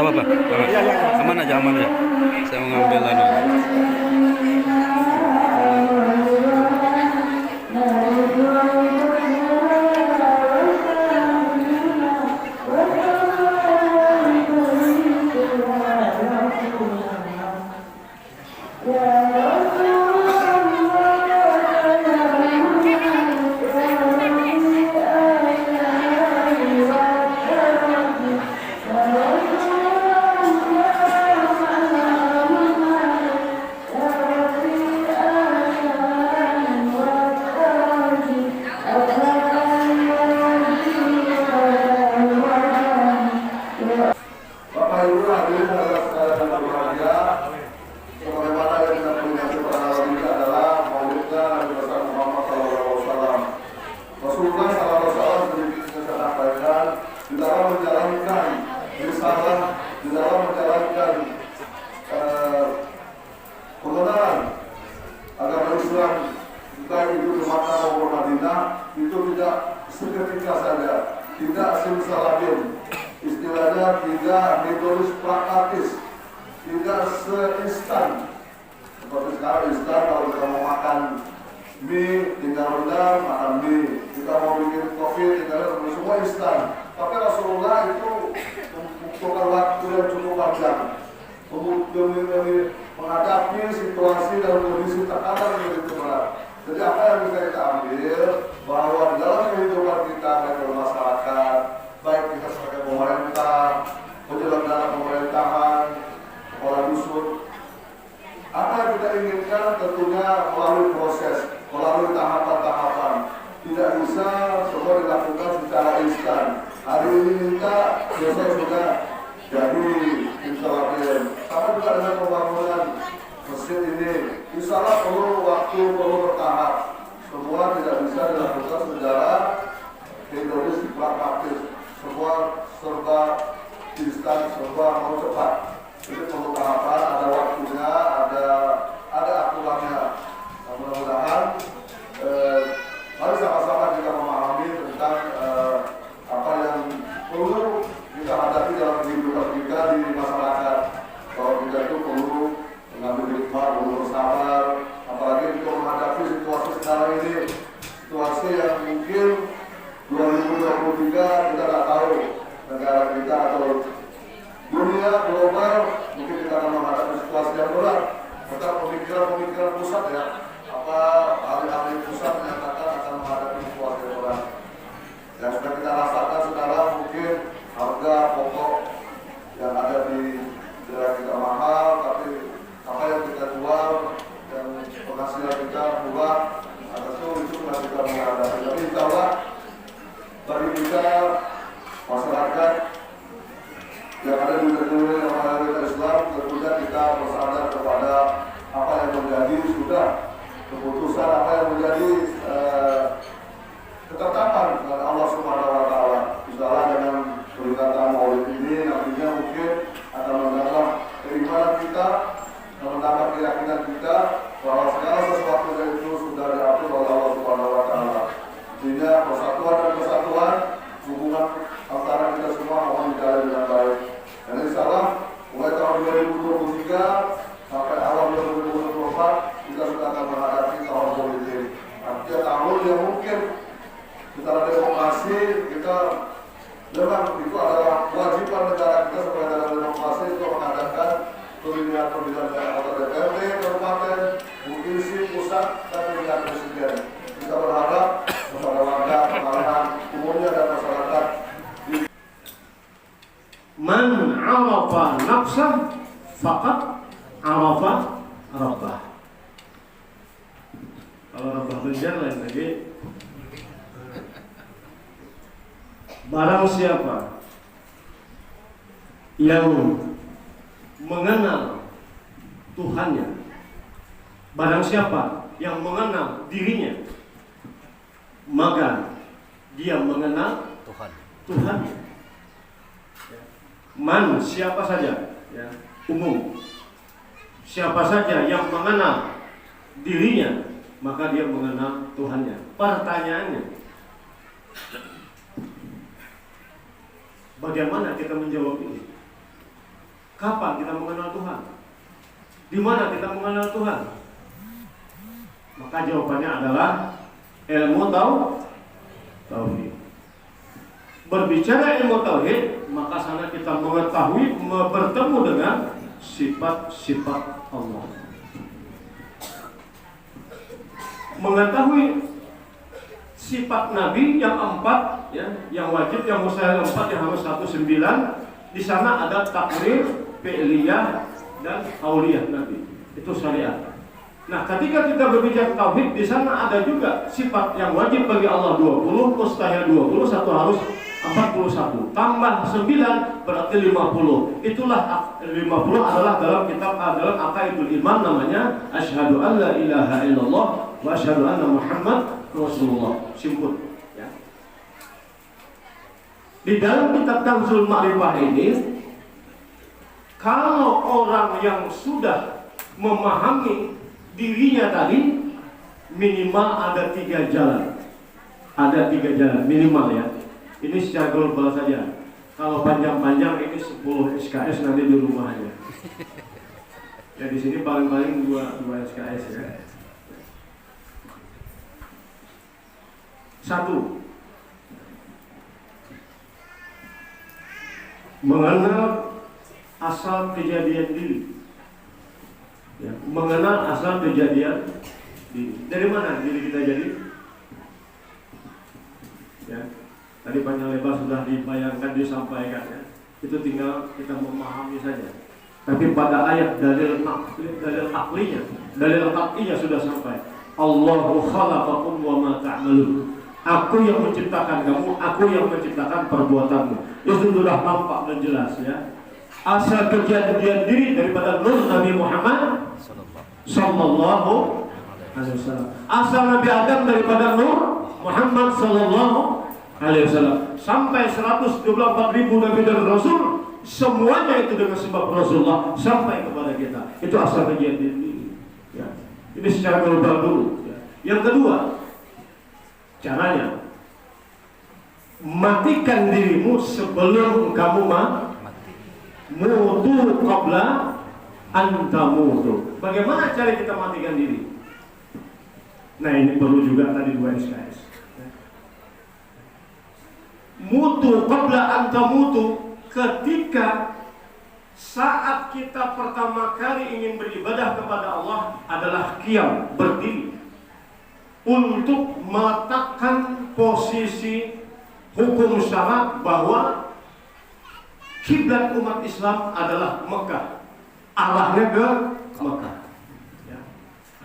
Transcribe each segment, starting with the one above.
apa-apa. Aman aja, aman aja. Saya mau ngambil anu. Seketika saja, tidak simsalabim, istilahnya tidak ditulis pragmatis, tidak seinstan. Seperti sekarang instan, kalau kita mau makan mie, tinggal rendam, makan mie. Kita mau bikin kopi, tinggal semua instan. Tapi Rasulullah itu membutuhkan waktu yang cukup panjang, menghadapi situasi dan kondisi tekanan yang begitu berat. Jadi apa yang bisa kita ambil, bahwa dalam kehidupan kita sebagai masyarakat, baik kita sebagai pemerintah, penyelenggara pemerintahan, kepala dusun, apa yang kita inginkan tentunya melalui proses, melalui tahapan-tahapan. Tidak bisa semua dilakukan secara instan. Hari ini minta, besok sudah jadi instalasi. Sama juga dengan pembangunan mesin ini, insya Allah perlu waktu, perlu bertahap. Semua tidak bisa dilakukan secara Indonesia pragmatis. Semua serba instan, serba mau cepat. Jadi perlu tahapan, ada waktunya, ada aturannya. Nah, mudah-mudahan mari sama-sama kita memahami tentang apa yang perlu kita hadapi dalam kehidupan kita di masyarakat. Kalau kita itu perlu mengambil hikmah, perlu bersabar, apalagi untuk menghadapi situasi sekarang ini, situasi yang mungkin 2023 kita tidak tahu negara kita atau dunia global, mungkin kita akan menghadapi situasi yang berat. Maka pemikiran pusat ya, apa ahli-ahli pusat menyatakan akan menghadapi situasi yang berat. Yang sudah kita rasakan sekarang mungkin harga pokok yang ada di daerah kita mahal, tapi apa yang kita jual dan penghasilan kita murah, tentu itu masih kita menghadapi. Tapi insya Allah bagi kita masyarakat yang ada di negara mayoritas Islam, tentunya kita bersandar kepada apa yang menjadi sudah keputusan, apa yang menjadi ketetapan dari Allah Subhanahu Wa Taala. Insya Allah dengan peringatan Maulid ini nantinya mungkin akan menambah keimanan kita, menambah keyakinan kita bahwa segala sesuatu itu sudah diatur oleh Allah Subhanahu Wa Taala. Intinya persatuan dan kesatuan, hubungan antara kita semua mohon dijalin dengan baik. Dan insya Allah mulai tahun 2023 sampai awal 2024 kita sudah akan menghadapi tahun politik. Artinya tahun yang mungkin secara demokrasi kita memang itu adalah kewajiban negara kita sebagai negara demokrasi untuk mengadakan pemilihan anggota DPRD, kabupaten, provinsi, pusat, dan pemilihan presiden. Kita berharap kepada warga pengalaman umumnya dan masyarakat. Man arafa nafsah faqad arafa rabbah. Kalau rabbah benar lain lagi. Barang siapa yang mengenal Tuhannya, barang siapa yang mengenal dirinya, maka dia mengenal Tuhan. Man, siapa saja, ya, umum. Siapa saja yang mengenal dirinya, maka dia mengenal Tuhannya. Pertanyaannya, bagaimana kita menjawab ini? Kapan kita mengenal Tuhan? Di mana kita mengenal Tuhan? Maka jawabannya adalah ilmu tauhid. Berbicara ilmu tauhid, maka sana kita mengetahui, bertemu dengan sifat-sifat Allah. Mengetahui sifat Nabi yang 4, ya, yang wajib, yang mustahil 4, yang harus 1, 9. Di sana ada takrir, fi'liyah, dan auliyah Nabi. Itu syariat. Nah, ketika kita berbicara tauhid, di sana ada juga sifat yang wajib bagi Allah 20, mustahil 20, satu harus 41. Tambah 9 berarti 50. Itulah 50 adalah dalam kitab dalam Aqaidul Iman namanya asyhadu an la ilaha illallah wa asyhadu anna Muhammad Rasulullah. Simpul. Di dalam kitab Kanzul Ma'rifah ini, kalau orang yang sudah memahami dirinya tadi, minimal ada 3 jalan. Ada 3 jalan minimal, ya. Ini secara global saja. Kalau panjang-panjang ini 10 SKS nanti di rumahnya. Ya, di sini paling-paling 2 SKS, ya. 1. Mengenal asal kejadian diri, ya, mengenal asal kejadian diri. Dari mana diri kita jadi? Ya, tadi panjang lebar sudah dibayangkan, disampaikan, ya. Itu tinggal kita memahami saja. Tapi pada ayat dalil aklinya, dalil aklinya sudah sampai. Allahu khalaqakum wa ma ta'malun. Aku yang menciptakan kamu, aku yang menciptakan perbuatanmu. Itu sudah nampak dan jelas, ya. Asal kejadian diri daripada nur Nabi Muhammad sallallahu alaihi wasallam. Asal Nabi Adam daripada nur Muhammad sallallahu alaihi wasallam. Sampai 124.000 nabi dan rasul, semuanya itu dengan sebab Rasulullah sampai kepada kita. Itu asal kejadian diri, ya. Ini secara global dulu, ya. Yang kedua, caranya matikan dirimu sebelum kamu mutu qabla anta mutu. Bagaimana cara kita matikan diri? Nah, ini perlu juga tadi 2 SKS. Mutu qabla anta mutu, ketika saat kita pertama kali ingin beribadah kepada Allah adalah qiyam, berdiri, untuk meletakkan posisi hukum syarat bahwa kiblat umat Islam adalah Mekah, arahnya ke Mekah, ya.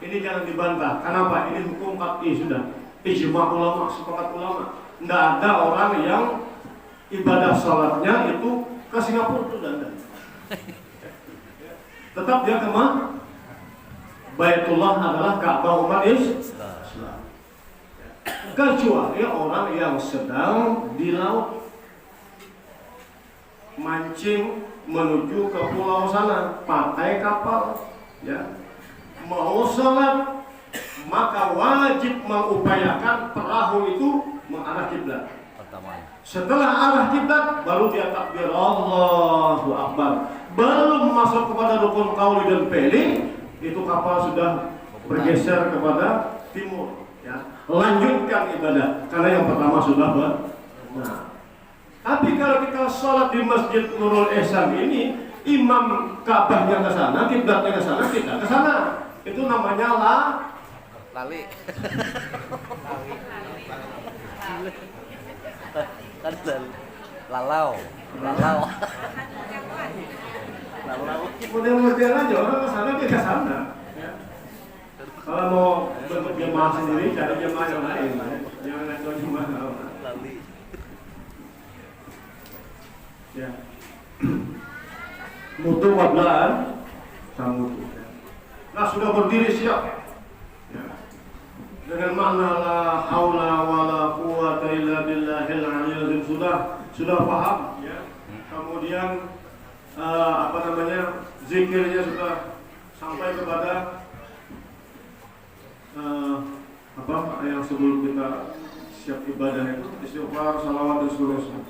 Ini jangan dibantah. Kenapa? Ini hukum qat'i, sudah ijma ulama, sepakat ulama. Tidak ada orang yang ibadah salatnya itu ke Singapura, itu tidak. Tetap dia ke mana? Baitullah adalah Ka'bah umat Islam. Kecuali orang yang sedang di laut, mancing menuju ke pulau sana, pakai kapal, ya, mau sholat, maka wajib mengupayakan perahu itu mengarah kiblat. Setelah arah kiblat, baru dia takbir Allahu Akbar. Belum masuk kepada rukun qauli dan fi'li, itu kapal sudah bergeser kepada timur, ya. Lanjutkan ibadah, karena yang pertama sudah benar. Tapi kalau kita sholat di Masjid Nurul Ihsan ini, imam Ka'bahnya ke sana, kiblatnya ke sana, kita ke sana. Itu namanya lali. Kan lalau. Model-model aja, orang ke sana, dia ke sana. Kalau mau berjemaah sendiri, cari jemaah yang lain, jangan ada jemaah lali. Ya, mutu qablaan kamu. Nah, sudah berdiri siap, ya. Dengan makna la haula wala quwwata illa billahil aliyyil azim, sudah paham, ya. Kemudian zikirnya sudah sampai kepada yang sebelum kita siap ibadah itu istighfar, salawat dan seterusnya.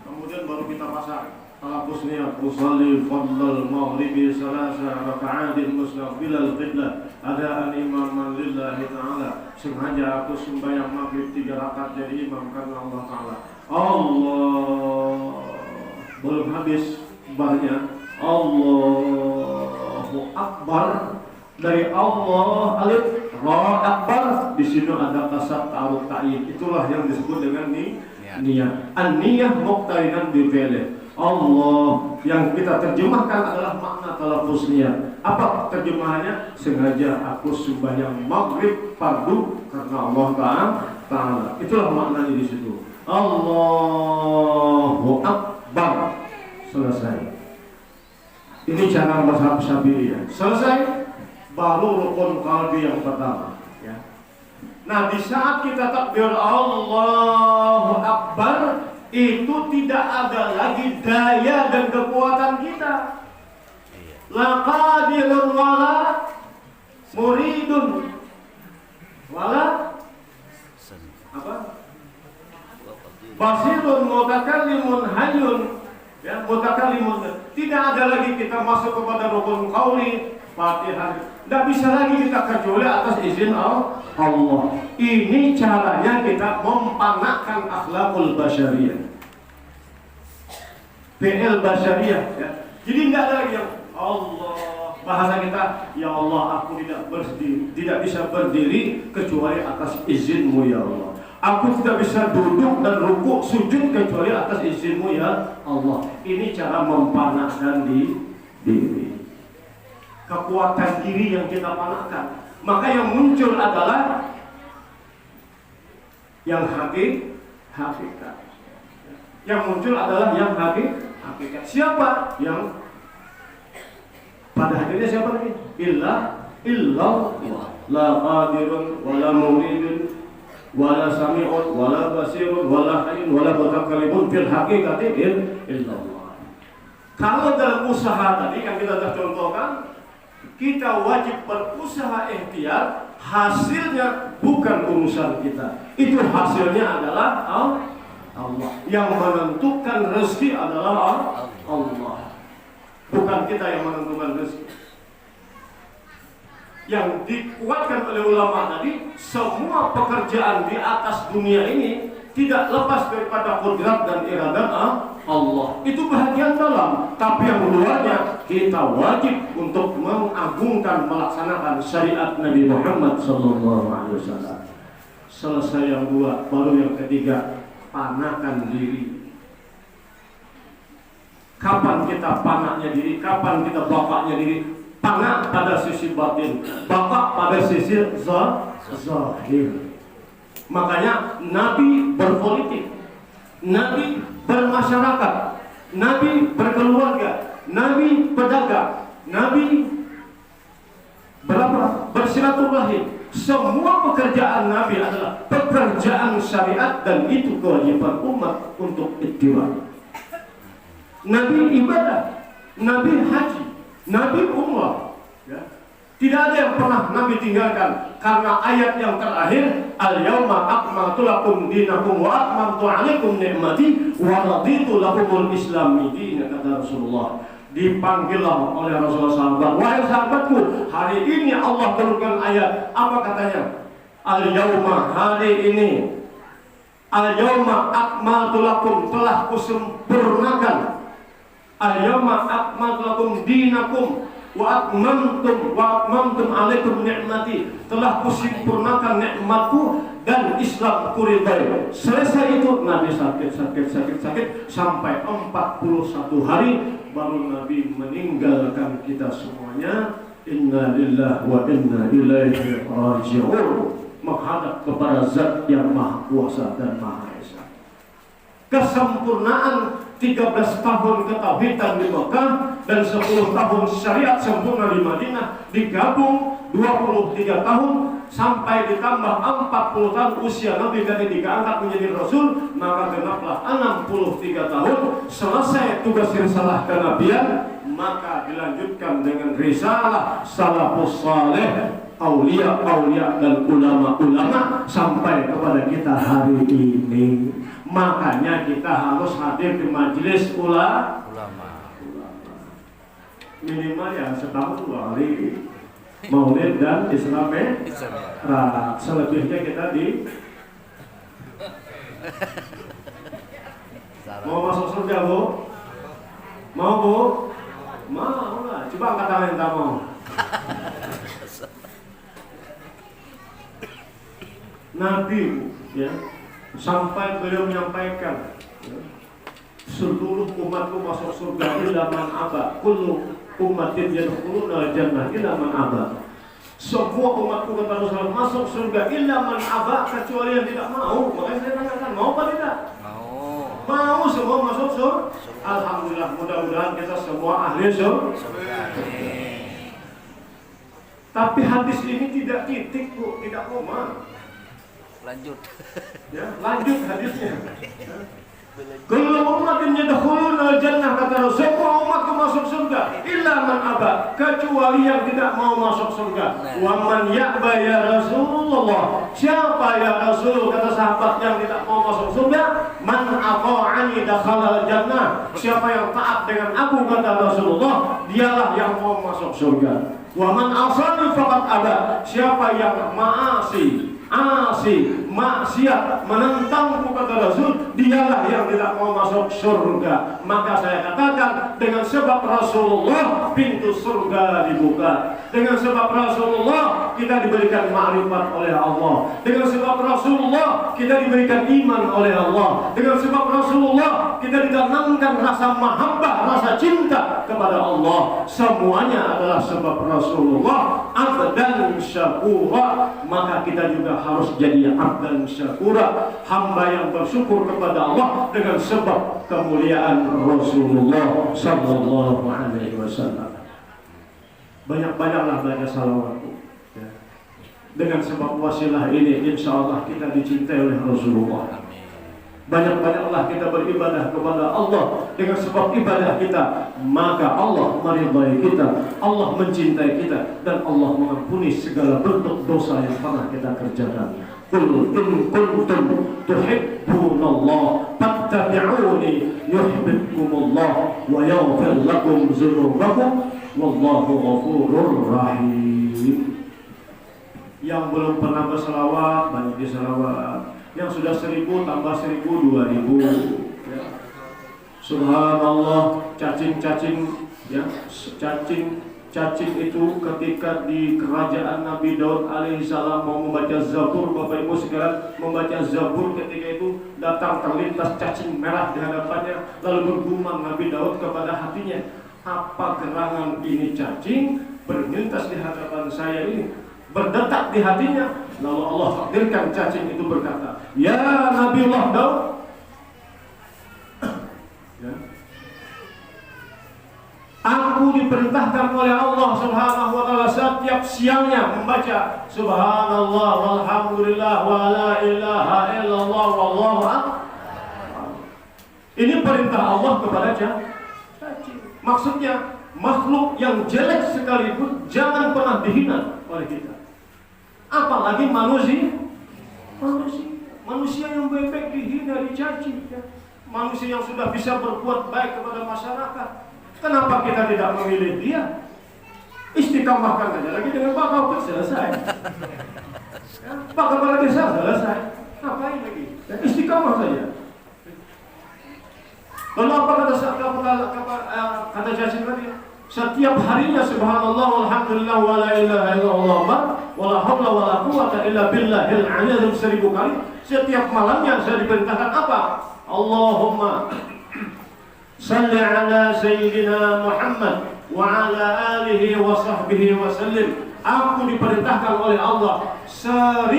Kemudian baru kita pasang hapus niat usalli fardal maghribi salasa raka'atin mustaqbilal qiblah adaan imaman lillahi ta'ala. Sengaja aku sembahyang maghrib 3 rakaat jadi imam karena Allah Ta'ala. Allah belum habis barnya. Allahu Akbar. Dari Allah alif ra akbar, di sini ada kasar ta'aruf ta'yin. Itulah yang disebut dengan niat. An-niyah muqtarinan bi fi'lih. Allah yang kita terjemahkan adalah makna talafuz niat. Apa terjemahannya? Sengaja aku sembahyang maghrib fardu karena Allah Ta'ala. Itulah maknanya di situ. Allahu Akbar. Selesai. Ini cara mazhab Syafi'iyah. Selesai, baru rukun qalbi yang pertama. Ya. Nah, di saat kita takbir Allahu Akbar, itu tidak ada lagi daya dan kekuatan kita. La qadirun wala muridun wala apa? Basirun mutakallimun hayyun. Ya, mutakallimun. Tidak ada lagi kita masuk kepada rukun qauli Fatihah. Tidak bisa lagi kita kecuali atas izin Allah. Ini caranya kita mempanakkan akhlakul basyariyah, fi'il basyariyah. Ya. Jadi tidak ada lagi yang Allah. Bahasa kita, ya Allah, aku tidak bisa berdiri kecuali atas izinmu ya Allah. Aku tidak bisa duduk dan rukuk sujud kecuali atas izinmu ya Allah. Ini cara mempanakkan diri. Kekuatan diri yang kita panakkan. Maka yang muncul adalah yang hakikat. Yang muncul adalah yang hakikat. Siapa? Yang pada akhirnya siapa lagi? Illallah. La qadirun wala muridun wala sami'un wala basirun wala hayyun wala mutakallimun fil haqiqati illallah. Kalau dalam usaha tadi yang kita sudah contohkan, kita wajib berusaha ikhtiar, hasilnya bukan urusan kita. Itu hasilnya adalah Allah. Yang menentukan rezeki adalah Allah. Bukan kita yang menentukan rezeki. Yang dikuatkan oleh ulama tadi, semua pekerjaan di atas dunia ini tidak lepas daripada qudrat dan iradat Allah. Itu bahagian dalam, tapi yang luarnya kita wajib untuk mengagungkan, melaksanakan syariat Nabi Muhammad SAW. Selesai yang dua, baru yang ketiga, panahkan diri. Kapan kita panahnya diri? Kapan kita bakaknya diri? Panah pada sisi batin, bakak pada sisi zahir. Makanya Nabi berpolitik, Nabi bermasyarakat, Nabi berkeluarga, Nabi pedagang, Nabi bersilaturahim. Semua pekerjaan Nabi adalah pekerjaan syariat dan itu kewajiban umat untuk ittiba. Nabi ibadah, Nabi haji, Nabi umrah, ya. Tidak ada yang pernah Nabi tinggalkan karena ayat yang terakhir, al-yauma akmaltu lakum dinakum wa atmamtu alaikum ni'mati wa raditu lakumul Islam dinan, kata Rasulullah. Dipanggillah oleh Rasulullah SAW, wahai sahabatku, hari ini Allah turunkan ayat, apa katanya? Al-yauma, hari ini, al-yauma akmaltu lakum, telah kusempurnakan, al-yawma akmaltu lakum dinakum wa atmamtum alaikum ni'mati, telah kusempurnakan nikmatku dan Islam kuridai. Selesai itu Nabi sakit sampai 41 hari baru Nabi meninggalkan kita semuanya. Inna lillahi wa inna ilaihi raji'un, menghadap kepada Zat yang Maha Kuasa dan Maha Esa. Kesempurnaan 13 tahun ketauhidan di Mekah dan 10 tahun syariat sempurna di Madinah digabung 23 tahun sampai ditambah 40 tahun usia Nabi ketika angkat menjadi Rasul, maka genaplah 63 tahun. Selesai tugas risalah kenabian, maka dilanjutkan dengan risalah salafus saleh, aulia dan ulama-ulama sampai kepada kita hari ini. Makanya kita harus hadir di majelis Ulama. minimal ya setahun 2 kali Maulid dan Isra Mi'raj. Selebihnya kita di mau masuk surga Bu? Mau Bu? Mau lah. Coba angkat tangan yang tak mau. Nabi ya sampai beliau menyampaikan ya, seluruh umatku masuk surga illa man aba, kullu ummatin yadkhuluna jannah illa man aba. Semua umatku kata Rasulullah masuk surga illa man aba, kecuali yang tidak mau. Makanya saya tanyakan, mau apa tidak? Mau semua masuk surga. Alhamdulillah, mudah-mudahan kita semua ahli surga. Tapi hadis ini tidak titik Bu, tidak koma. Lanjut. Ya, lanjut hadisnya. Kullu ummatin yadkhuluna jannah, kata Rasul, semua umatku masuk surga illa man aba, kecuali yang tidak mau masuk surga. Wa man ya'ba ya Rasulullah, siapa ya Rasul, kata sahabat yang tidak mau masuk surga? Man ata'ani dakhala jannah, siapa yang taat dengan aku, kata Rasulullah, dialah yang mau masuk surga. Wa man asani faqad aba, siapa yang maksiat, menentangku, kata Rasul, dialah yang tidak mau masuk surga. Maka saya katakan, dengan sebab Rasulullah pintu surga dibuka. Dengan sebab Rasulullah kita diberikan ma'rifat oleh Allah. Dengan sebab Rasulullah kita diberikan iman oleh Allah. Dengan sebab Rasulullah kita ditanamkan rasa mahabbah, rasa cinta kepada Allah. Semuanya adalah sebab Rasulullah. Abdan syakura, maka kita juga harus jadi abdan syakura, hamba yang bersyukur kepada Allah dengan sebab kemuliaan Rasulullah sallallahu alaihi wasallam. Banyak-banyaklah baca salawat ya. Dengan sebab wasilah ini insya Allah kita dicintai oleh Rasulullah. Banyak-banyaklah kita beribadah kepada Allah. Dengan sebab ibadah kita, maka Allah meridai kita, Allah mencintai kita, dan Allah mengampuni segala bentuk dosa yang pernah kita kerjakan. Qul in kuntum tuhibbunallah fattabi'uni yuhibbukumullah wa yaghfir lakum dzunubakum wallahu ghafurur rahim. Yang belum pernah berselawat, banyak diselawat. Yang sudah 1000 tambah 1000, 2000 ya. Subhanallah, cacing ya, cacing itu ketika di kerajaan Nabi Daud alaihissalam mau membaca Zabur, Bapak Ibu sekalian, membaca Zabur, ketika itu datang terlintas cacing merah di hadapannya, lalu bergumam Nabi Daud kepada hatinya, apa gerangan ini cacing berlintas di hadapan saya ini, berdetak di hatinya. Lalu Allah takdirkan cacing itu berkata, ya Nabiullah Daud ya, aku diperintahkan oleh Allah subhanahu wa ta'ala setiap siangnya membaca subhanallah walhamdulillah wa la ilaha illallah wallahu akbar. Ini perintah Allah kepada cacing. Maksudnya makhluk yang jelek sekalipun jangan pernah dihina oleh kita. Apalagi manusia yang baik-baik dihina, dicaci ya. Manusia yang sudah bisa berbuat baik kepada masyarakat, kenapa kita tidak memilih dia? Istiqamahkan aja lagi dengan Pak Kaupet, selesai ya, Pak Kepala Desa selesai, ngapain lagi ya, istiqamah saja. Lalu apa kata cacing tadi? Setiap harinya subhanallah walhamdulillah wa la ilaha illallah wa la haula wa la quwwata illa billahil aliyyil 1000 kali. Setiap malamnya saya diperintahkan apa? Allahumma salli ala sayyidina Muhammad wa ala alihi wa sahbihi wa sallim. Aku diperintahkan oleh Allah 1000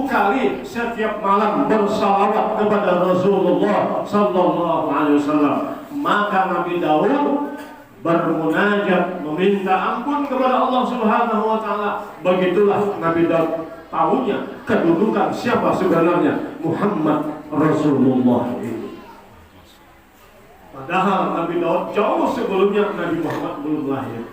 kali setiap malam bersalawat kepada Rasulullah sallallahu alaihi wasallam. Maka Nabi Daud bermunajat, meminta ampun kepada Allah subhanahu wa ta'ala. Begitulah Nabi Daud tahunya kedudukan siapa sebenarnya Muhammad Rasulullah ini. Padahal Nabi Daud jauh sebelumnya Nabi Muhammad belum lahir.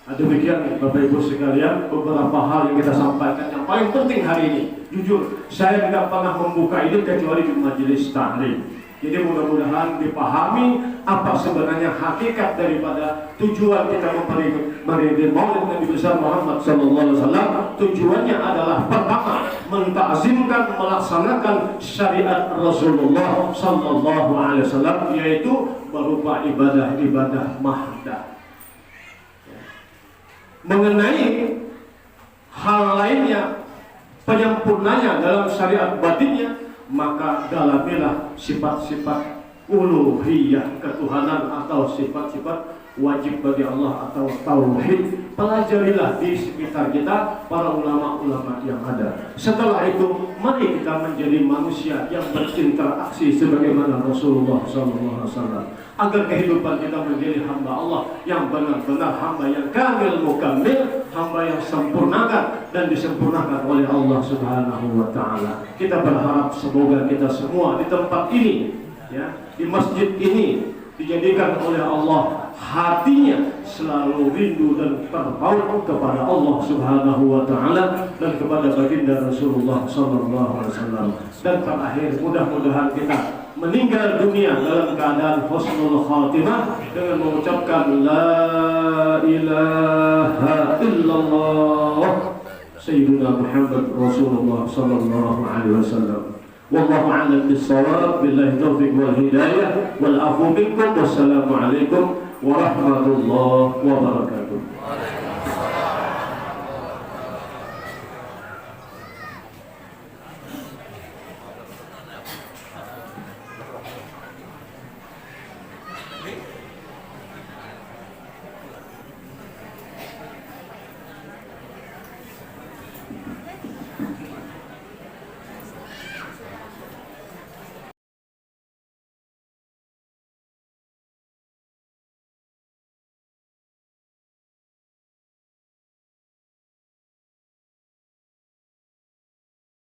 Demikian Bapak Ibu sekalian, beberapa hal yang kita sampaikan yang paling penting hari ini. Jujur, saya tidak pernah membuka ini kecuali di majelis taklim. Jadi mudah-mudahan dipahami apa sebenarnya hakikat daripada tujuan kita memperingati Maulid Nabi besar Muhammad SAW. Tujuannya adalah pertama, mentakzimkan, melaksanakan syariat Rasulullah SAW, yaitu berupa ibadah-ibadah mahdah. Mengenai hal lainnya, penyempurnanya dalam syariat batinnya, maka dalamilah sifat-sifat uluhiyah ketuhanan atau sifat-sifat wajib bagi Allah atau tauhid. Pelajarilah di sekitar kita para ulama-ulama yang ada. Setelah itu mari kita menjadi manusia yang berinteraksi sebagaimana Rasulullah SAW, agar kehidupan kita menjadi hamba Allah yang benar-benar hamba yang kamil mukammil, hamba yang sempurnakan dan disempurnakan oleh Allah Subhanahu wa taala. Kita berharap semoga kita semua di tempat ini, ya, di masjid ini, dijadikan oleh Allah hatinya selalu rindu dan terpaut kepada Allah Subhanahu wa taala dan kepada baginda Rasulullah sallallahu alaihi wasallam. Dan terakhir, mudah-mudahan kita meninggal dunia dalam keadaan husnul khatimah dengan mengucapkan la ilaha illallah sayyidina Muhammad Rasulullah sallallahu alaihi wasallam. Wallahu a'lam bis-shawab, billahi taufiq wal hidayah wal afu minkum, wassalamu alaikum warahmatullahi wabarakatuh.